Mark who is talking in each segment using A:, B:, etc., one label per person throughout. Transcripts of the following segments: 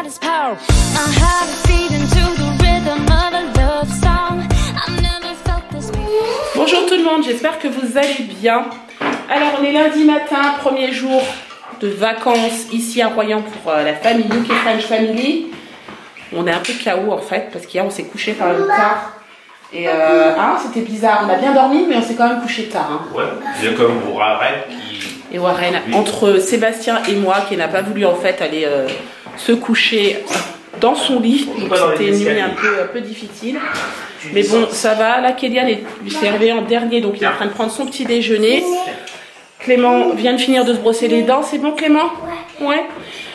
A: his power. My heart is beating to the rhythm of a love song. I've never felt this before.
B: Bonjour tout le monde, j'espère que vous allez bien. Alors on est lundi matin, premier jour de vacances ici à Royan pour la famille UK French Family. On est un peu KO en fait parce qu'hier on s'est couché quand même tard. Et c'était bizarre, on a bien dormi mais on s'est quand même couché tard. Hein.
C: Ouais, bien comme Warren qui...
B: Et Warren, entre Sébastien et moi qui n'a pas voulu en fait aller se coucher dans son lit. Donc c'était une nuit un peu difficile. Mais bon, ça va. Là, Kélian s'est réveillé en dernier, donc il est en train de prendre son petit déjeuner. Clément vient de finir de se brosser les dents. C'est bon, Clément? Ouais.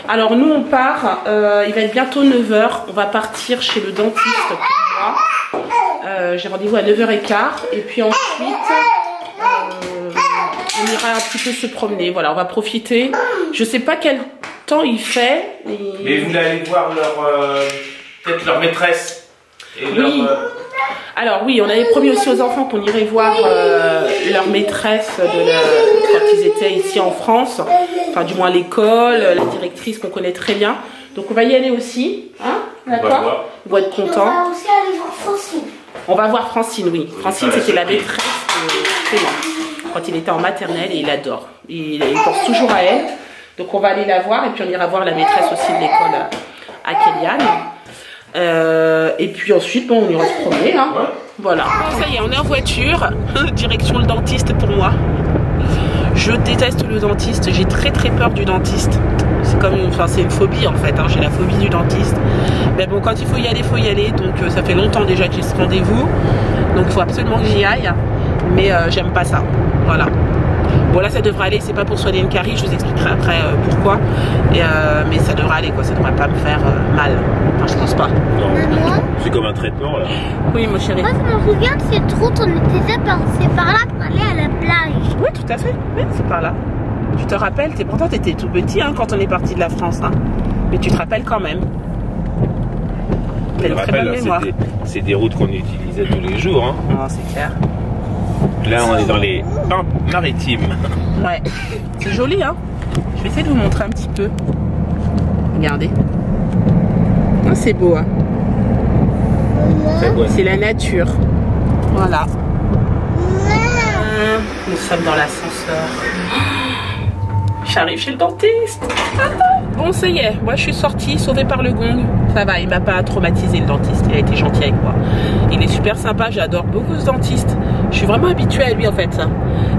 B: Alors, nous, on part. Il va être bientôt 9 h. On va partir chez le dentiste pour moi. J'ai rendez-vous à 9 h 15. Et puis ensuite, on ira un petit peu se promener. Voilà, on va profiter. Je sais pas quel temps il fait.
C: Mais vous allez voir peut-être leur maîtresse. Et
B: oui. Alors oui, on avait promis aussi aux enfants qu'on irait voir leur maîtresse quand ils étaient ici en France, enfin du moins l'école, la directrice qu'on connaît très bien. Donc on va y aller aussi, hein, d'accord? Ils vont être contents.
D: On va aussi aller voir Francine.
B: On va voir Francine, oui. Francine, c'était la maîtresse de Clément quand il était en maternelle et il adore. Il pense toujours à elle. Donc on va aller la voir et puis on ira voir la maîtresse aussi de l'école à Kélian. Et puis ensuite, bon, on ira se promener. Hein. Ouais. Voilà. Bon, ça y est, on est en voiture. Direction le dentiste pour moi. Je déteste le dentiste. J'ai très peur du dentiste. C'est comme c'est une phobie en fait. Hein. J'ai la phobie du dentiste. Mais bon, quand il faut y aller, faut y aller. Donc ça fait longtemps déjà que j'ai ce rendez-vous. Donc il faut absolument que j'y aille. Mais j'aime pas ça. Voilà. Bon là ça devrait aller, c'est pas pour soigner une carie, je vous expliquerai après pourquoi. Mais ça devrait aller quoi, ça devrait pas me faire mal. Enfin je pense pas.
C: C'est comme un traitement là.
B: Oui mon chéri.
D: Moi je me souviens de cette route, on était passé par là pour aller à la plage.
B: Oui tout à fait, oui, c'est par là. Tu te rappelles, pourtant t'étais tout petit hein, quand on est parti de la France. Hein. Mais tu te rappelles quand même.
C: Je me rappelle, c'est des routes qu'on utilisait tous les jours. Hein.
B: Non c'est clair.
C: Là, on est dans les Pins maritimes.
B: Ouais, c'est joli, hein. Je vais essayer de vous montrer un petit peu. Regardez. Oh, c'est beau, hein. C'est la nature. Voilà. Nous sommes dans l'ascenseur. J'arrive chez le dentiste. Bon, ça y est, moi je suis sortie, sauvée par le gong. Ça va, il m'a pas traumatisé le dentiste, il a été gentil avec moi. Il est super sympa, j'adore beaucoup ce dentiste. Je suis vraiment habituée à lui en fait.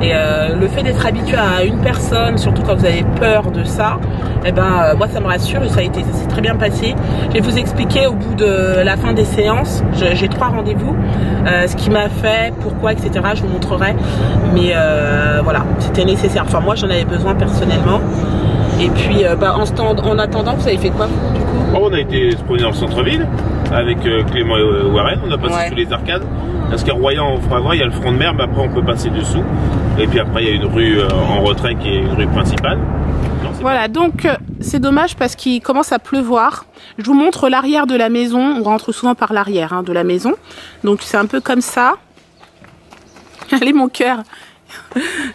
B: Et le fait d'être habituée à une personne, surtout quand vous avez peur de ça, eh ben moi ça me rassure et ça s'est très bien passé. Je vais vous expliquer au bout de la fin des séances. J'ai 3 rendez-vous, ce qui m'a fait, pourquoi, etc. Je vous montrerai. Mais voilà, c'était nécessaire. Enfin moi j'en avais besoin personnellement. Et puis en attendant, vous avez fait quoi du coup?
C: On a été se promener dans le centre-ville avec Clément et Warren. On a passé sous les arcades. Parce qu'à Royan, on fera voir, il y a le front de mer, mais après on peut passer dessous. Et puis après il y a une rue en retrait qui est une rue principale.
B: Voilà, donc c'est dommage parce qu'il commence à pleuvoir. Je vous montre l'arrière de la maison. On rentre souvent par l'arrière hein, de la maison. Donc c'est un peu comme ça. Allez mon cœur.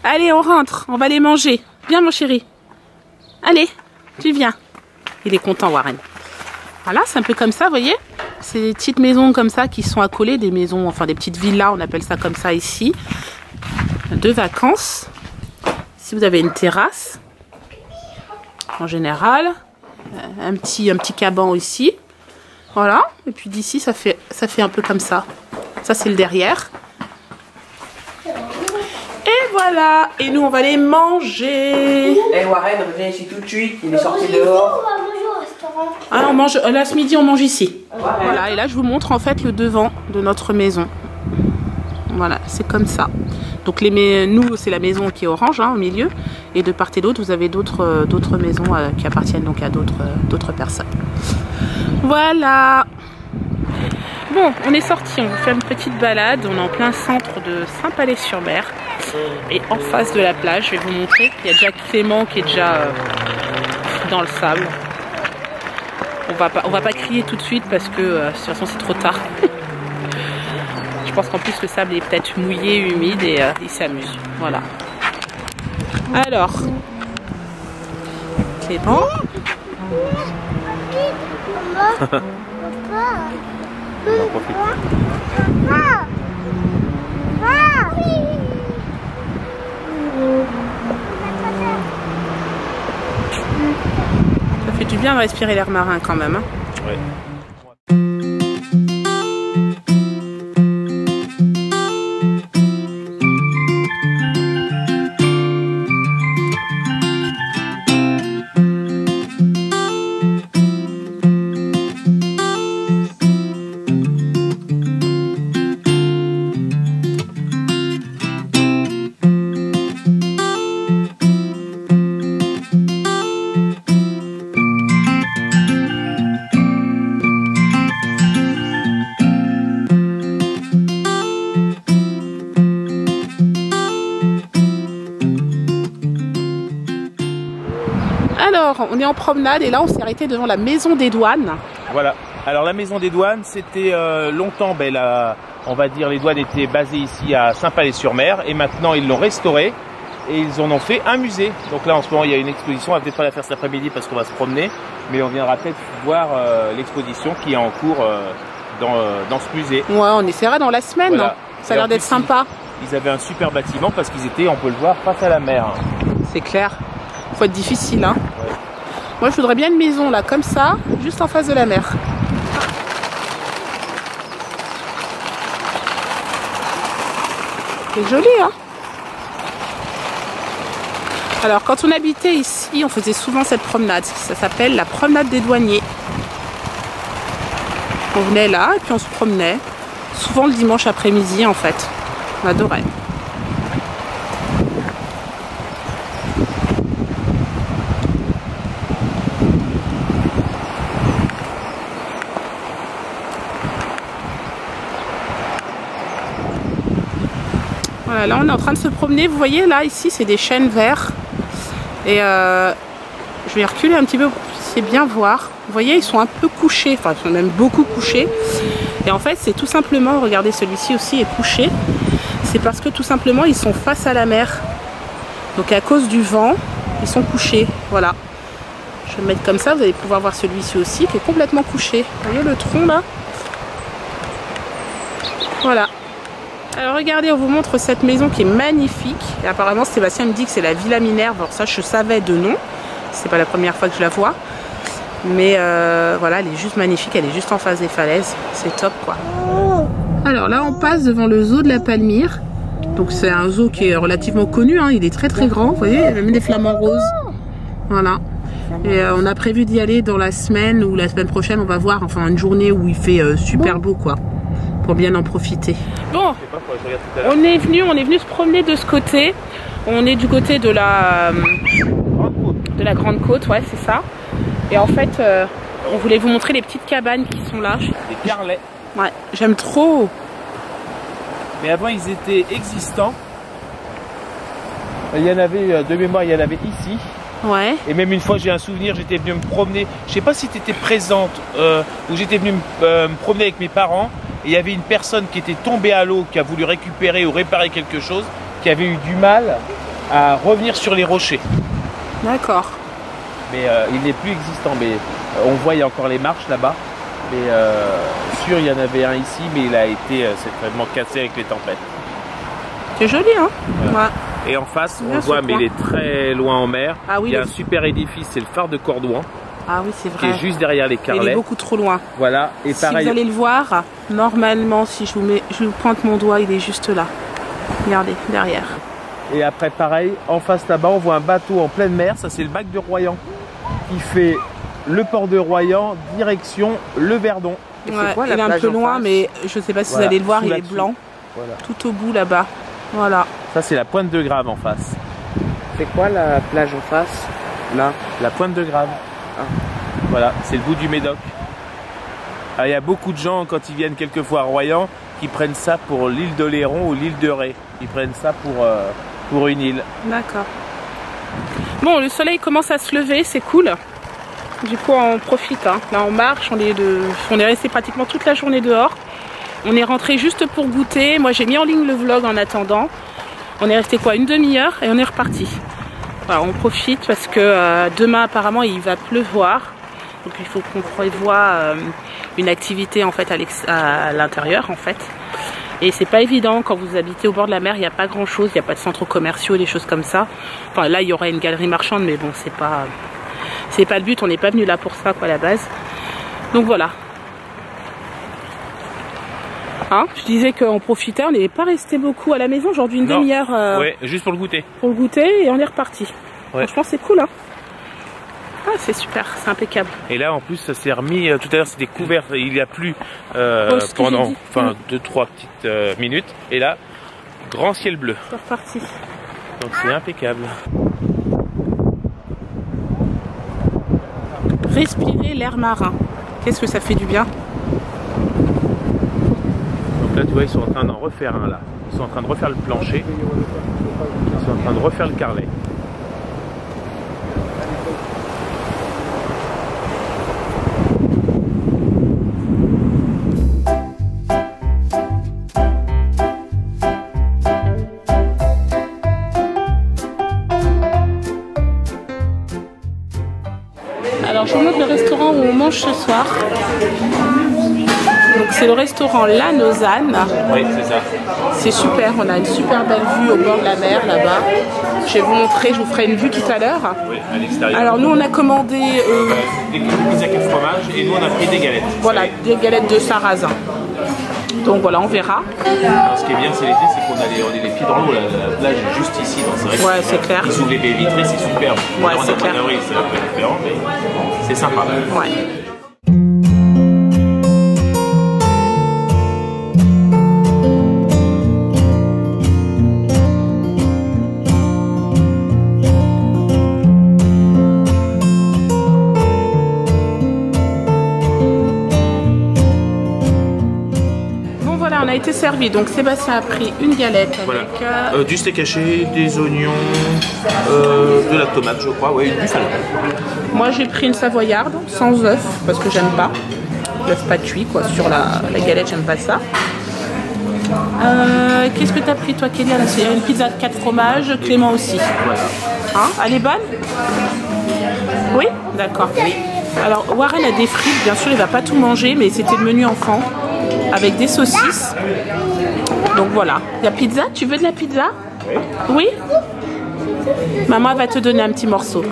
B: Allez, on rentre, on va aller manger. Viens mon chéri. Allez, tu viens. Il est content Warren. Voilà, c'est un peu comme ça, vous voyez. C'est des petites maisons comme ça qui sont accolées, des maisons, enfin des petites villas, on appelle ça comme ça ici. De vacances. Si vous avez une terrasse, en général, un petit caban ici. Voilà, et puis d'ici ça fait un peu comme ça. Ça c'est le derrière. Et voilà, et nous on va aller manger.
E: Et Warren revient ici tout de suite, il est sorti dehors.
D: On va manger au restaurant.
B: Ah, on mange, là ce midi on mange ici. Voilà, et là je vous montre en fait le devant de notre maison. Voilà, c'est comme ça. Donc nous c'est la maison qui est orange hein, au milieu. Et de part et d'autre vous avez d'autres maisons qui appartiennent donc à d'autres personnes. Voilà. Bon, on est sorti, on va faire une petite balade. On est en plein centre de Saint-Palais-sur-Mer. Et en face de la plage, je vais vous montrer qu'il y a déjà Clément qui est déjà dans le sable. On va pas crier tout de suite parce que de toute façon c'est trop tard. Je pense qu'en plus le sable est peut-être mouillé, humide et il s'amuse. Voilà. Alors, Clément.
D: Papa.
C: On en profite.
B: Ça fait du bien de respirer l'air marin quand même. Hein.
C: Ouais.
B: Alors, on est en promenade et là, on s'est arrêté devant la maison des douanes.
C: Voilà. Alors la maison des douanes, c'était longtemps, on va dire, les douanes étaient basées ici à Saint-Palais-sur-Mer et maintenant ils l'ont restauré et ils en ont fait un musée. Donc là, en ce moment, il y a une exposition. On va peut-être pas la faire cet après-midi parce qu'on va se promener, mais on viendra peut-être voir l'exposition qui est en cours dans ce musée.
B: Ouais, on essaiera dans la semaine.
C: Voilà.
B: Ça a l'air d'être sympa.
C: Ils avaient un super bâtiment parce qu'ils étaient, on peut le voir, face à la mer.
B: C'est clair. Faut être difficile, hein.
C: Ouais.
B: Moi, je voudrais bien une maison là, comme ça, juste en face de la mer. C'est joli, hein. Alors, quand on habitait ici, on faisait souvent cette promenade. Ça s'appelle la promenade des douaniers. On venait là et puis on se promenait. Souvent le dimanche après-midi, en fait. On adorait. Voilà, là on est en train de se promener, vous voyez là ici c'est des chênes verts et je vais reculer un petit peu pour que vous puissiez bien voir. Vous voyez ils sont un peu couchés, enfin ils sont même beaucoup couchés et en fait c'est tout simplement, regardez celui-ci aussi est couché, c'est parce que tout simplement ils sont face à la mer, donc à cause du vent ils sont couchés, voilà. Je vais le mettre comme ça, vous allez pouvoir voir celui-ci aussi qui est complètement couché. Vous voyez le tronc là, voilà. Alors regardez, on vous montre cette maison qui est magnifique. Et apparemment Sébastien me dit que c'est la Villa Minerve. Alors ça je savais de nom. C'est pas la première fois que je la vois. Mais voilà, elle est juste magnifique. Elle est juste en face des falaises. C'est top quoi. Alors là on passe devant le zoo de la Palmyre. Donc c'est un zoo qui est relativement connu. Hein. Il est très très grand. Vous voyez, il y a même des flamants roses. Voilà. Et on a prévu d'y aller dans la semaine ou la semaine prochaine. On va voir. Enfin une journée où il fait super beau quoi. Pour bien en profiter. Bon, on est venu se promener de ce côté. On est du côté de la Grande Côte, ouais, c'est ça. Et en fait, on voulait vous montrer les petites cabanes qui sont là.
C: Des carrelets.
B: Ouais, j'aime trop.
C: Mais avant, ils étaient existants. Il y en avait, de mémoire, il y en avait ici.
B: Ouais.
C: Et même une fois, j'ai un souvenir, j'étais venu me promener. Je sais pas si tu étais présente, ou j'étais venu me promener avec mes parents. Et il y avait une personne qui était tombée à l'eau, qui a voulu récupérer ou réparer quelque chose, qui avait eu du mal à revenir sur les rochers.
B: D'accord.
C: Mais il n'est plus existant. Mais on voit, il y a encore les marches là-bas. Mais sûr, il y en avait un ici, mais il a été certainement cassé avec les tempêtes.
B: C'est joli, hein.
C: Voilà.
B: Ouais.
C: Et en face,
B: Bien
C: on voit, mais
B: coin.
C: il est très loin en mer.
B: Ah oui,
C: il y a un super édifice, c'est le phare de Cordouan,
B: Ah oui, c'est
C: qui
B: vrai.
C: est juste derrière les
B: Il
C: carrelets.
B: est beaucoup trop loin.
C: Voilà. Et
B: Si
C: pareil.
B: vous allez le voir, normalement, si je vous pointe mon doigt, il est juste là. Regardez, derrière.
C: Et après, pareil, en face là-bas, on voit un bateau en pleine mer. Ça, c'est le bac de Royan qui fait le port de Royan, direction le Verdon.
E: Et
B: Ouais,
E: c'est quoi, la
B: il est un
E: plage
B: peu
E: en
B: loin,
E: face
B: mais je sais pas si
C: Voilà,
B: vous allez le voir,
C: sous
B: il est
C: là-dessus.
B: blanc.
C: Voilà.
B: Tout au bout là-bas. Voilà.
C: Ça, c'est la pointe de Grave en face.
E: C'est quoi la plage en face? Là.
C: La pointe de Grave.
E: Ah.
C: Voilà, c'est le bout du Médoc. Alors, il y a beaucoup de gens, quand ils viennent quelquefois à Royan, qui prennent ça pour l'île de Léron ou l'île de Ré. Ils prennent ça pour une île.
B: D'accord. Bon, le soleil commence à se lever, c'est cool. Du coup, on profite. Hein. Là, on marche, on est resté pratiquement toute la journée dehors. On est rentré juste pour goûter. Moi, j'ai mis en ligne le vlog en attendant. On est resté quoi, une demi-heure et on est reparti. Voilà, on profite parce que demain, apparemment, il va pleuvoir. donc il faut qu'on prévoie une activité en fait à l'intérieur en fait. Et c'est pas évident quand vous habitez au bord de la mer, il n'y a pas grand chose, il n'y a pas de centres commerciaux, des choses comme ça. Enfin là il y aurait une galerie marchande, mais bon c'est pas le but, on n'est pas venu là pour ça quoi à la base. Donc voilà. Hein, je disais qu'on profitait, on n'est pas resté beaucoup à la maison, aujourd'hui une demi-heure.
C: Ouais, juste pour le goûter.
B: Pour le goûter et on est reparti.
C: Ouais.
B: Franchement c'est cool hein. Ah, c'est super, c'est impeccable.
C: Et là en plus ça s'est remis, tout à l'heure c'était couvert, il y a plu pendant 2-3 petites minutes. Et là, grand ciel bleu.
B: C'est reparti.
C: Donc c'est impeccable.
B: Respirer l'air marin. Qu'est-ce que ça fait du bien?
C: Donc là tu vois ils sont en train d'en refaire un là. Ils sont en train de refaire le plancher. Ils sont en train de refaire le carrelet.
B: Alors je vous montre le restaurant où on mange ce soir. Donc c'est le restaurant La Lausanne.
C: Oui c'est ça.
B: C'est super, on a une super belle vue au bord de la mer là-bas. Je vais vous montrer, je vous ferai une vue tout à l'heure.
C: Oui, à l'extérieur.
B: Alors nous on a commandé
C: des pizzas 4 fromages et nous on a pris des galettes.
B: voilà, des galettes de sarrasin. Donc voilà, on verra.
C: Alors, ce qui est bien c'est l'été, c'est qu'on a les pieds dans l'eau, la plage est juste ici dans ce restaurant.
B: Ouais, c'est clair.
C: Ils ouvrent les baies vitrées, c'est superbe.
B: Ouais,
C: alors,
B: c'est clair.
C: C'est un peu différent, mais c'est sympa.
B: Ouais. On a été servi, donc Sébastien a pris une galette avec
C: voilà. Du steak haché, des oignons, de la tomate je crois, ouais, du salade.
B: Moi j'ai pris une savoyarde sans œuf parce que j'aime pas l'œuf pas cuit quoi sur la galette, j'aime pas ça. Qu'est-ce que tu as pris toi Kélia? C'est une pizza de 4 fromages, Clément aussi.
C: Voilà.
B: Hein, elle est bonne? Oui? D'accord. Oui. Alors Warren a des frites, bien sûr il va pas tout manger mais c'était le menu enfant. Avec des saucisses. Donc voilà. La pizza, tu veux de la pizza? Oui. Oui? Maman va te donner un petit morceau.
C: Et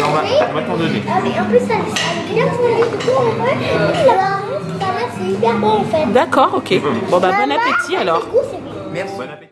C: on va t'en donner.
D: Ah mais en plus ça est bien fondu, du coup en vrai, c'est hyper bon en fait.
B: D'accord, ok. Bon bah bon appétit alors.
C: Merci. Bon appétit.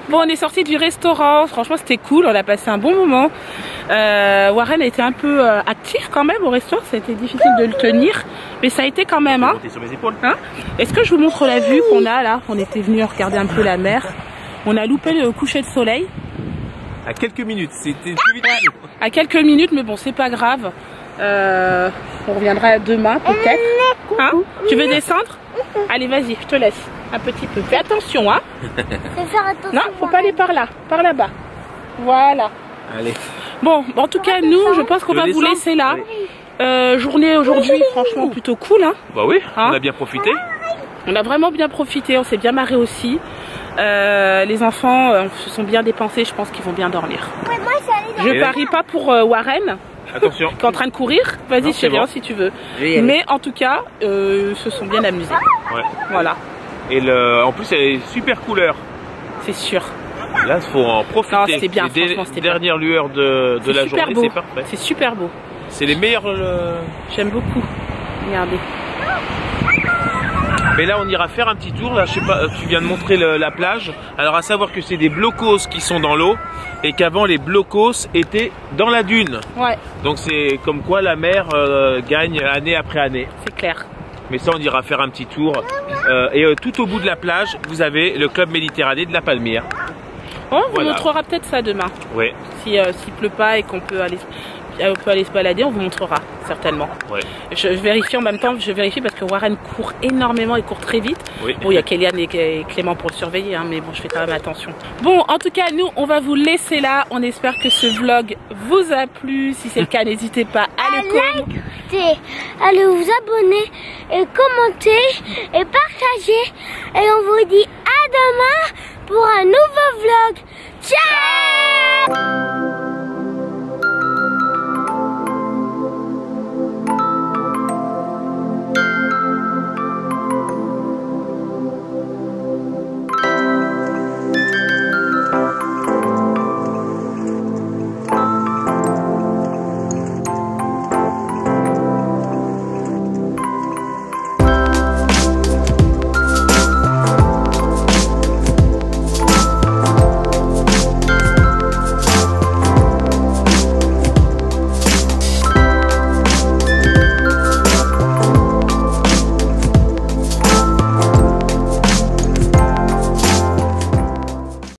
B: Bon, on est sorti du restaurant, franchement c'était cool, on a passé un bon moment. Warren a été un peu actif quand même au restaurant, c'était difficile de le tenir, mais ça a été quand même. Hein.
C: Sur mes épaules.
B: Hein, est-ce que je vous montre la vue qu'on a là? On était venu regarder un peu la mer. On a loupé le coucher de soleil.
C: À quelques minutes, c'était plus vite.
B: À quelques minutes, mais bon, c'est pas grave. On reviendra demain peut-être. Hein, tu veux descendre? Allez, vas-y, je te laisse un petit peu. Fais attention, hein.
D: Faut faire attention.
B: Non, faut pas aller par là, par là-bas. Voilà.
C: Allez.
B: Bon, en tout cas, nous, je pense qu'on va vous laisser là. Journée aujourd'hui, franchement, plutôt cool, hein.
C: Bah oui,
B: Hein?
C: on a bien profité.
B: On a vraiment bien profité, on s'est bien marré aussi. Les enfants se sont bien dépensés, je pense qu'ils vont bien dormir.
D: Ouais, moi je suis allée
B: Je parie pas pour Warren,
C: Attention.
B: qui est en train de courir. Vas-y,
C: Non, c'est
B: chérie,
C: bon.
B: si tu veux. Mais en tout cas, se sont bien amusés.
C: Ouais.
B: Voilà,
C: Et en plus, elle est super couleur.
B: c'est sûr.
C: Là, il faut en profiter.
B: Non, c'était bien,
C: Les
B: franchement, c'était bien.
C: dernières lueurs de
B: C'est
C: la
B: super
C: journée,
B: beau.
C: c'est parfait.
B: C'est super beau.
C: C'est les meilleurs.
B: J'aime beaucoup. Regardez.
C: Mais là, on ira faire un petit tour. Là, je sais pas, tu viens de montrer la plage. Alors, à savoir que c'est des blocos qui sont dans l'eau et qu'avant, les blocos étaient dans la dune.
B: Ouais,
C: Donc, c'est comme quoi la mer gagne année après année.
B: c'est clair.
C: Mais ça, on ira faire un petit tour. Et tout au bout de la plage, vous avez le club Méditerranée de la Palmyre.
B: On vous montrera peut-être ça demain.
C: Oui.
B: S'il pleut pas et qu'on peut aller se balader, on vous montrera certainement.
C: Ouais.
B: Je vérifie en même temps, parce que Warren court énormément et court très vite.
C: Oui.
B: Bon, il y a Kéliane et Clément pour le surveiller, hein, mais bon, je fais quand même attention. Bon, en tout cas, nous, on va vous laisser là. On espère que ce vlog vous a plu. Si c'est le cas, n'hésitez pas à le
D: liker, allez vous abonner et commenter et partager. Et on vous dit à demain pour un nouveau vlog. Ciao!